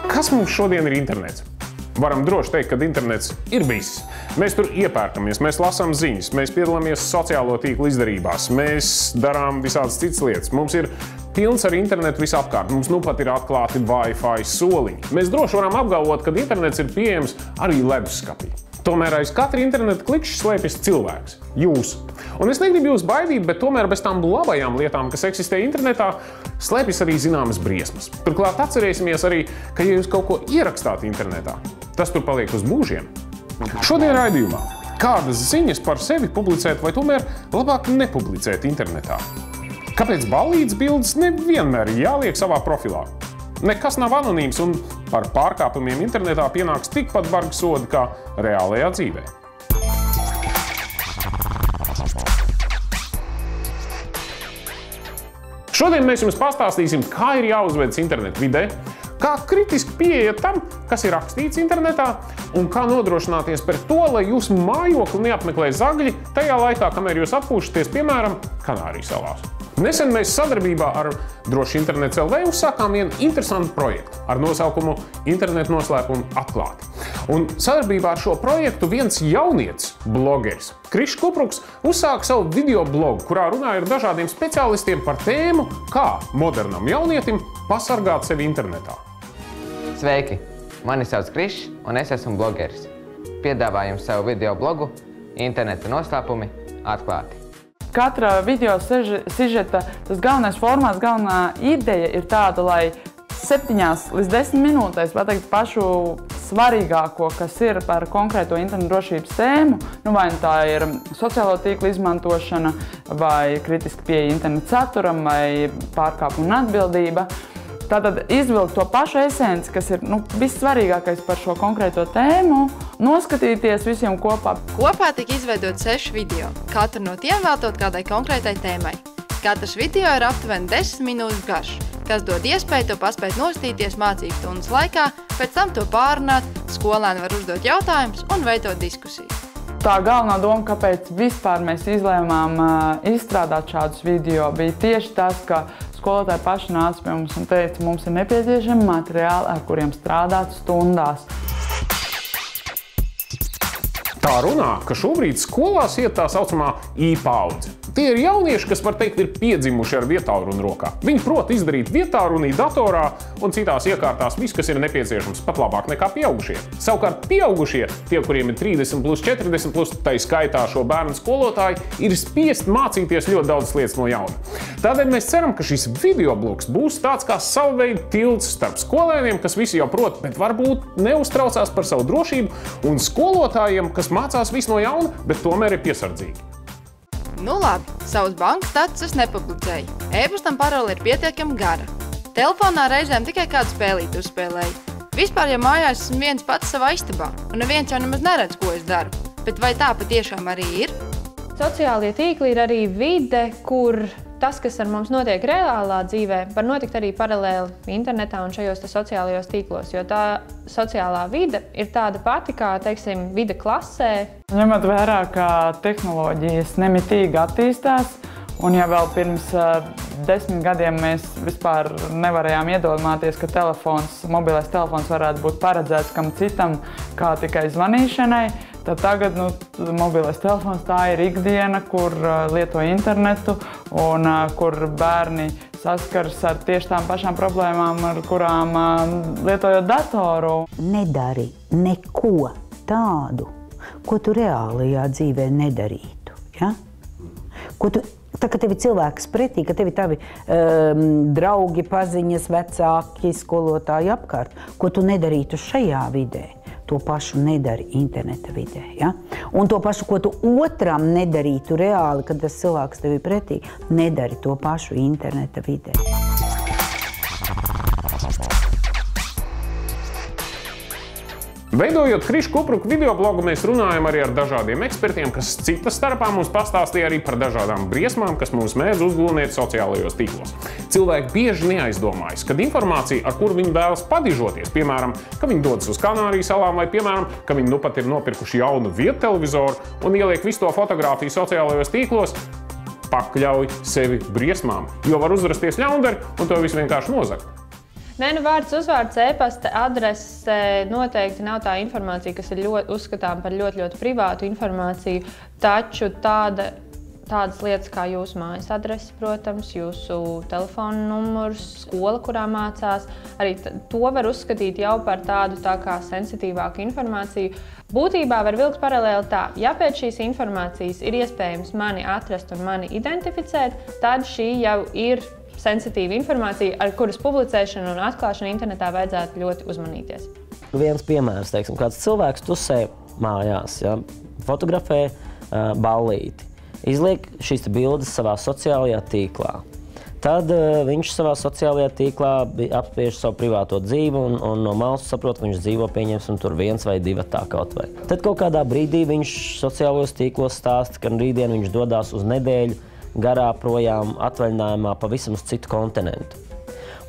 Kas mums šodien ir internets? Varam droši teikt, ka internets ir viss. Mēs tur iepērkamies, mēs lasām ziņas, mēs piedalāmies sociālo tīklu izdarībās, mēs darām visādas citas lietas. Mums ir pilns ar internetu visapkārt. Mums nu pat ir atklāti Wi-Fi soliņi. Mēs droši varam apgalvot, ka internets ir pieejams arī leduskapī. Tomēr aiz katra interneta klikšķa slēpjas cilvēks – jūs. Un es negribu jūs baidīt, bet tomēr bez tām labajām lietām, kas eksistē internetā, slēpjas arī zināmas briesmas. Turklāt atcerēsimies arī, ka ja jūs kaut ko ierakstāt internetā, tas tur paliek uz mūžiem. Šodien raidījumā kādas ziņas par sevi publicēt vai tomēr labāk nepublicēt internetā? Kāpēc ballītes bildes nevienmēr ir jāliek savā profilā? Nekas nav anonīms un par pārkāpumiem internetā pienāks tikpat bargi sodi kā reālajā dzīvē. Šodien mēs jums pastāstīsim, kā ir jāuzvedas internetu vidē, kā kritiski pieeja tam, kas ir rakstīts internetā, un kā nodrošināties par to, lai jūsu mājokli neapmeklē zagļi tajā laikā, kamēr jūs atpūšaties, piemēram, Kanāriju salās. Nesen mēs sadarbībā ar Drošs internets LV uzsākām vienu interesantu projektu ar nosaukumu Internetu noslēpumi atklāti. Un sadarbībā ar šo projektu viens jaunietis, blogeris, Krišs Kupruks, uzsāka savu video blogu, kurā runāja ar dažādiem speciālistiem par tēmu, kā modernam jaunietim pasargāt sevi internetā. Sveiki! Mani sauc Krišs un es esmu blogeris. Piedāvāju jums savu video blogu Internetu noslēpumi atklāti. Katra video sižeta, tas galvenais formāts, galvenā ideja ir tāda, lai 7 līdz 10 minūtēs pateikt pašu svarīgāko, kas ir par konkrēto internetu drošības tēmu. Vai tā ir sociālo tīklu izmantošana, vai kritiski pieeja internetu saturam, vai pārkāpuma un atbildība. Tātad izvilkt to pašu esenci, kas ir vissvarīgākais par šo konkrēto tēmu, noskatīties visiem kopā. Kopā tika izveidot 6 video, katru no tiem veltot kādai konkrētai tēmai. Katrs video ir aptuveni 10 minūtes garš, kas dod iespēju to paspēt nostīties mācību stundas laikā, pēc tam to pārunāt, skolēni var uzdot jautājumus un veidot diskusiju. Tā galvenā doma, kāpēc vispār mēs izlēmām izstrādāt šādus video, bija tieši tas, ka skolotāji paši nāca pie mums un teica, mums ir nepieciešami materiāli, ar kuriem strādāt stundās. Tā runā, ka šobrīd skolās iet tā saucamā I-paudze. Tie ir jaunieši, kas, var teikt, ir piedzimuši ar vietālruni rokā. Viņi prot izdarīt vietālrunī datorā un citās iekārtās viss, kas ir nepieciešams, pat labāk nekā pieaugušie. Savukārt pieaugušie, tie, kuriem ir 30+, 40+, tai skaitā šo bērnu skolotāji, ir spiest mācīties ļoti daudz lietas no jauna. Tādēļ mēs ceram, ka šis videoblogs būs tāds kā sava veida tilts starp skolēniem, kas visi jau prot, bet varbūt neuztraucās par savu drošību, un skolotājiem, kas mācās visu no jauna, bet tomēr ir piesardzīgi. Nu labi, savus bankas datus es nepublicēju. E-pastam parole ir pietiekami gara. Telefonā reizēm tikai kādu spēlīti uzspēlēju. Vispār, ja mājās esmu viens pats savā istabā, un neviens jau nemaz neredz, ko es daru. Bet vai tā patiešām arī ir? Sociālie tīkli ir arī vide, kur tas, kas ar mums notiek reālā dzīvē, var notikt arī paralēli internetā un šajos sociālajos tīklos, jo tā sociālā vide ir tāda pati kā, teiksim, vide klasē. Ņemot vērā, ka tehnoloģijas nemitīgi attīstās, un ja vēl pirms 10 gadiem mēs vispār nevarējām iedomāties, ka mobilais telefons varētu būt paredzēts kam citam kā tikai zvanīšanai, tad tagad mobilais telefons tā ir ikdiena, kur lieto internetu un kur bērni saskaras ar tieši tām pašām problēmām, ar kurām lietojot datoru. Nedari neko tādu, ko tu reālajā dzīvē nedarītu. Ja? Tā, ka tevi cilvēks pretī, ka tevi tavi draugi, paziņas, vecāki, skolotāji apkārt, ko tu nedarītu šajā vidē, to pašu nedari interneta vidē. Ja? Un to pašu, ko tu otram nedarītu reāli, kad tas cilvēks tevi pretī, nedari to pašu interneta vidē. Veidojot Kriša Kupruka videoblogu, mēs runājam arī ar dažādiem ekspertiem, kas citas starpā mums pastāstīja arī par dažādām briesmām, kas mums mēdz uzglūnēt sociālajos tīklos. Cilvēki bieži neaizdomājas, kad informācija, ar kuru viņi vēlas padižoties, piemēram, ka viņi dodas uz Kanāriju salām vai, piemēram, ka viņi nu pat ir nopirkuši jaunu viedtelevizoru un ieliek visu to fotogrāfiju sociālajos tīklos, pakļauj sevi briesmām, jo var uzrasties ļaundari un to visu vienkārši nozagt. Nē, nu vārds, uzvārds, e-pasta adrese noteikti nav tā informācija, kas ir uzskatām par ļoti privātu informāciju, taču tādas lietas kā jūsu mājas adrese, protams, jūsu telefona numurs, skola, kurā mācās, arī to var uzskatīt jau par tādu tā kā sensitīvāku informāciju. Būtībā var vilkt paralēli tā, ja pēc šīs informācijas ir iespējams mani atrast un mani identificēt, tad šī jau ir sensitīva informācija, ar kuras publicēšanu un atklāšanu internetā vajadzētu ļoti uzmanīties. Viens piemērs, teiksim, kāds cilvēks tusē mājās, ja, fotografē ballīti, izliek šīs bildes savā sociālajā tīklā. Tad viņš savā sociālajā tīklā apspiež savu privāto dzīvi un no malas saprot, ka viņš dzīvo, pieņemsim, tur 1 vai 2 tā kaut vai. Tad kaut kādā brīdī viņš sociālajos tīklos stāsta, ka rītdien viņš dodās uz nedēļu garā projām atvaļinājumā pavisam uz citu kontinentu.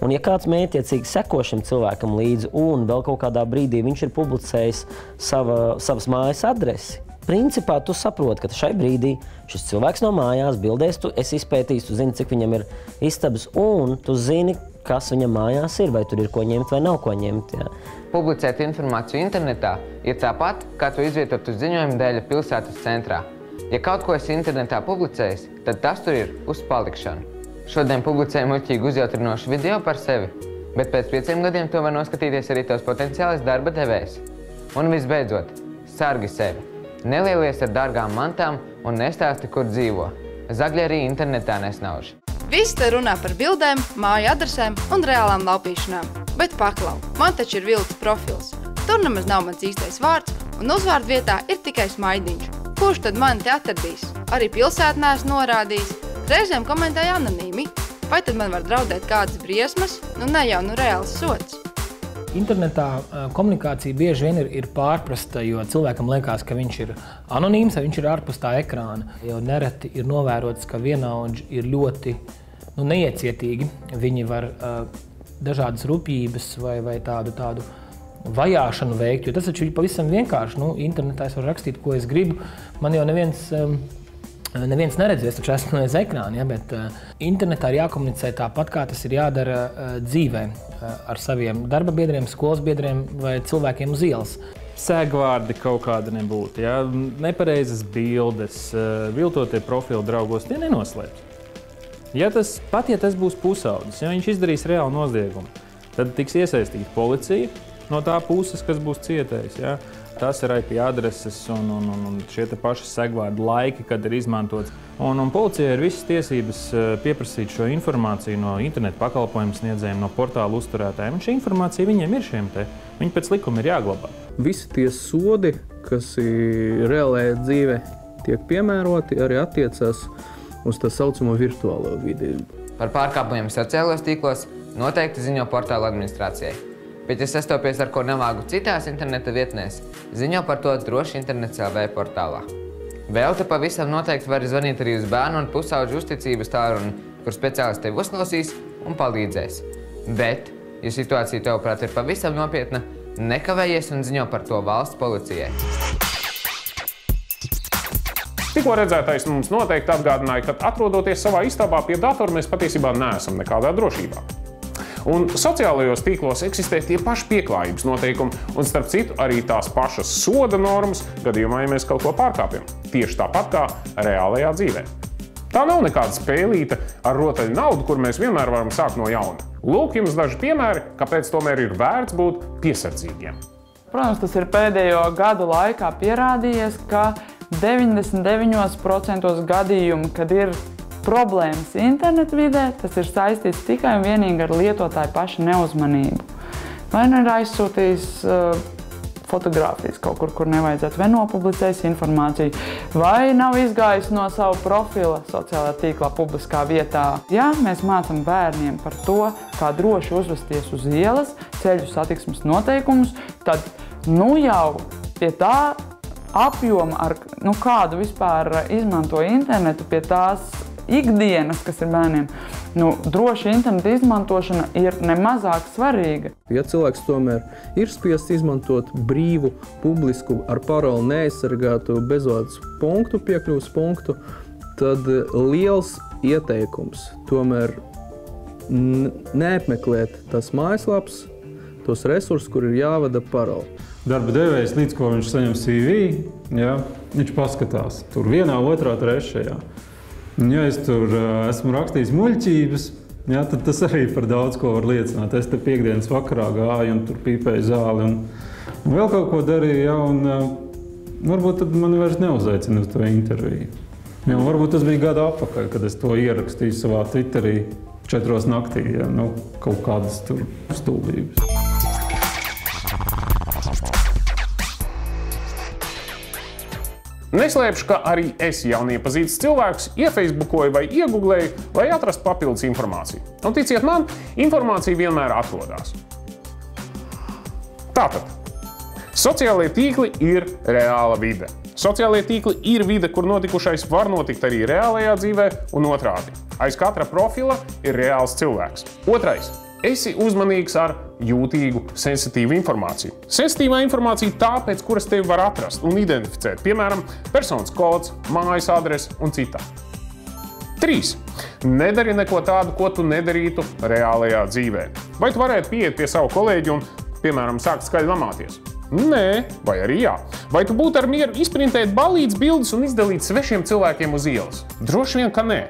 Un ja kāds mētiecīgi seko šim cilvēkam līdzi un vēl kaut kādā brīdī viņš ir publicējis savas mājas adresi, principā tu saproti, ka šai brīdī šis cilvēks no mājās bildēs, tu esi izpētījis, tu zini, cik viņam ir istabas un tu zini, kas viņam mājās ir, vai tur ir ko ņemt vai nav ko ņemt. Jā. Publicēt informāciju internetā ir tāpat, kā tu izvietot uz ziņojuma dēļa pilsētas centrā. Ja kaut ko esi internetā publicējis, tad tas tur ir uz palikšanu. Šodien publicēju muļķīgi uzjautrinošu video par sevi, bet pēc 5 gadiem to var noskatīties arī tavs potenciālais darba devējs. Un visbeidzot, sargi sevi. Nelielies ar dārgām mantām un nestāsti, kur dzīvo. Zagļi arī internetā nesnauž. Visi te runā par bildēm, māju adresēm un reālām laupīšanām. Bet paklau, man taču ir viltus profils. Tur nemaz nav mans īstais vārds un uzvārdu vietā ir tikai smaidiņš. Kurš tad mani te atradīs? Arī pilsētu neesmu norādījis. Reizēm komentēja anonīmi. Vai tad man var draudēt kādas briesmas? Nu ne jau, nu reāls sods. Internetā komunikācija bieži vien ir pārprasta, jo cilvēkam liekas, ka viņš ir anonīms, vai viņš ir ārpus tā ekrāna. Jo nereti ir novērots, ka vienaudži ir ļoti neiecietīgi. Viņi var dažādas rupjības vai tādu vajāšanu veikt, jo tas taču ir pavisam vienkārši. Internetā es varu rakstīt, ko es gribu. Man jau neviens neredz, es taču esmu aiz ekrāna, ja, bet internetā ir jākomunicē tāpat, kā tas ir jādara dzīvē ar saviem darba biedriem, skolas biedriem vai cilvēkiem uz ielas. Segvārdi kaut kāda nebūtu, ja? Nepareizas bildes, viltotie profili draugos, tie nenoslēpj. Ja tas būs pusaudzis, ja viņš izdarīs reālu noziegumu, tad tiks iesaistīta policija no tā puses, kas būs cietējis. Ja? Tas ir IP adreses un šie paši segvārdu laiki, kad ir izmantots. Un policijai ir visas tiesības pieprasīt šo informāciju no interneta pakalpojumu sniedzējiem, no portālu uzturētājiem. Un šī informācija viņiem ir viņi pēc likuma ir jāglabā. Visi tie sodi, kas reālajā dzīvē tiek piemēroti, arī attiecās uz tā saucamo virtuālo vidi. Par pārkāpumiem sociālajos tīklos noteikti ziņo portāla administrācijai. Bet, ja sastopies ar ko nevāgu citās interneta vietnēs, ziņo par to droši internets LV portālā. Vēl te pavisam noteikti var zvanīt arī uz bērnu un pusauģu uzticības tālruni, kur speciālisti tevi uzklausīs un palīdzēs. Bet, ja situācija tavuprāt ir pavisam nopietna, nekavējies un ziņo par to valsts policijai. Tikko redzētais mums noteikti atgādināja, ka atrodoties savā istabā pie datora, mēs patiesībā neesam nekādā drošībā. Un sociālajos tīklos eksistē tie paši pieklājības noteikumi un, starp citu, arī tās pašas soda normas gadījumā, ja mēs kaut ko pārkāpjam. Tieši tāpat kā reālajā dzīvē. Tā nav nekāda spēlīte ar rotaļu naudu, kur mēs vienmēr varam sākt no jauna. Lūk jums daži piemēri, kāpēc tomēr ir vērts būt piesardzīgiem. Protams, tas ir pēdējo gadu laikā pierādījies, ka 99% gadījumu, kad ir problēmas internetu vidē, tas ir saistīts tikai un vienīgi ar lietotāju pašu neuzmanību. Vai nu ir aizsūtījis fotogrāfijas kaut kur nevajadzētu, vai nopublicējis informāciju, vai nav izgājis no savu profila sociālajā tīklā publiskā vietā. Ja mēs mācām bērniem par to, kā droši uzvesties uz ielas, ceļu satiksmes noteikumus, tad Nu jau pie tā apjoma, kādu vispār izmanto internetu, pie tās ikdienas, kas ir bērniem, droši interneta izmantošana ir nemazāk svarīga. Ja cilvēks tomēr ir spiests izmantot brīvu, publisku, ar paroli neaizsargātu bezvades punktu, piekļuvas punktu, tad liels ieteikums tomēr neapmeklēt tās mājaslapas, tos resursus, kur ir jāvada paroli. Darba devējs, līdz ko viņš saņem CV, viņš paskatās tur vienā, otrā, trešajā. Ja es tur esmu rakstījis muļķības, tad tas arī par daudz ko var liecināt. Es te piekdienas vakarā gāju un tur pīpēju zāli un vēl kaut ko darīju, un varbūt tad mani vairs neuzaicina uz to interviju. Varbūt tas bija gadu atpakaļ, kad es to ierakstīju savā Twitterī 4 naktī, kaut kādas tur stulbības. Neslēpšu, ka arī es jauniepazīstus cilvēkus iefacebookoju vai iegooglēju, lai atrastu papildus informāciju. Un ticiet man, informācija vienmēr atrodas. Tātad, sociālie tīkli ir reāla vide. Sociālie tīkli ir vide, kur notikušais var notikt arī reālajā dzīvē un otrādi. Aiz katra profila ir reāls cilvēks. Otrais. Esi uzmanīgs ar jūtīgu, sensitīvu informāciju. Sensitīvā informācija tā, pēc kuras tevi var atrast un identificēt, piemēram, personas kods, mājas adrese un citā. 3. Nedari neko tādu, ko tu nedarītu reālajā dzīvē. Vai tu varētu pieiet pie savu kolēģi un, piemēram, sākt skaļi lamāties? Nē, vai arī jā. Vai tu būtu ar mieru izprintēt ballītes bildes un izdalīt svešiem cilvēkiem uz ielas? Droši vien, ka nē.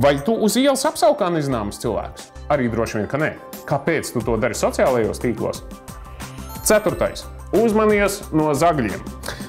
Vai tu uz ielas apsaukā nezināmus cilvēkus? Arī droši vien, ka nē. Kāpēc tu to dari sociālajos tīklos? 4. Uzmanies no zagļiem.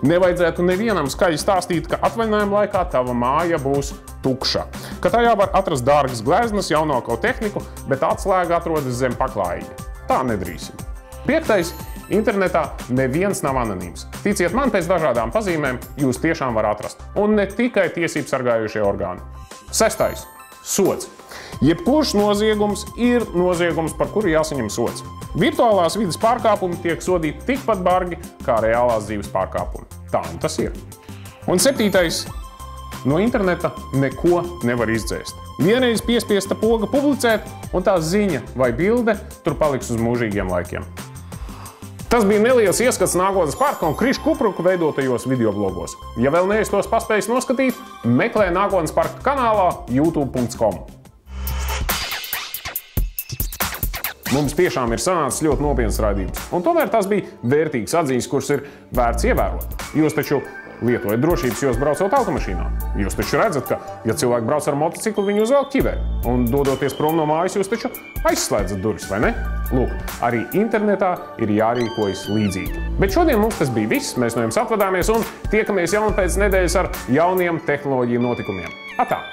Nevajadzētu nevienam skaļi stāstīt, ka atvaļinājuma laikā tava māja būs tukša. Ka tajā var atrast dārgas gleznas, jaunāko tehniku, bet atslēga atrodas zem paklājīga. Tā nedrīksim. 5. Internetā neviens nav anonīms. Ticiet man, pēc dažādām pazīmēm jūs tiešām var atrast. Un ne tikai tiesību sargājušie orgāni. 6. Sods. Jebkurš noziegums ir noziegums, par kuru jāsaņem sods. Virtuālās vides pārkāpumi tiek sodīti tikpat bargi kā reālās dzīves pārkāpumi. Tā un tas ir. Un 7. No interneta neko nevar izdzēst. Vienreiz piespiesta poga publicēt, un tā ziņa vai bilde tur paliks uz mūžīgiem laikiem. Tas bija neliels ieskats Nākotnes parka un Kriša Kupruka veidotajos videoblogos. Ja vēl neesi tos paspējis noskatīt, meklē Nākotnes parka kanālā youtube.com. Mums tiešām ir sanācis ļoti nopietns raidījums, un tomēr tas bija vērtīgs atzīmes, kuras ir vērts ievērot. Jūs taču lietojat drošības jos braucot automašīnā. Jūs taču redzat, ka, ja cilvēki brauc ar motociklu, viņi uzvelk ķiveri. Un dodoties prom no mājas, jūs taču aizslēdzat durvis, vai ne? Lūk, arī internetā ir jārīkojas līdzīgi. Bet šodien mums tas bija viss. Mēs no jums atvadāmies un tiekamies jau pēc nedēļas ar jauniem tehnoloģiju notikumiem. Atā!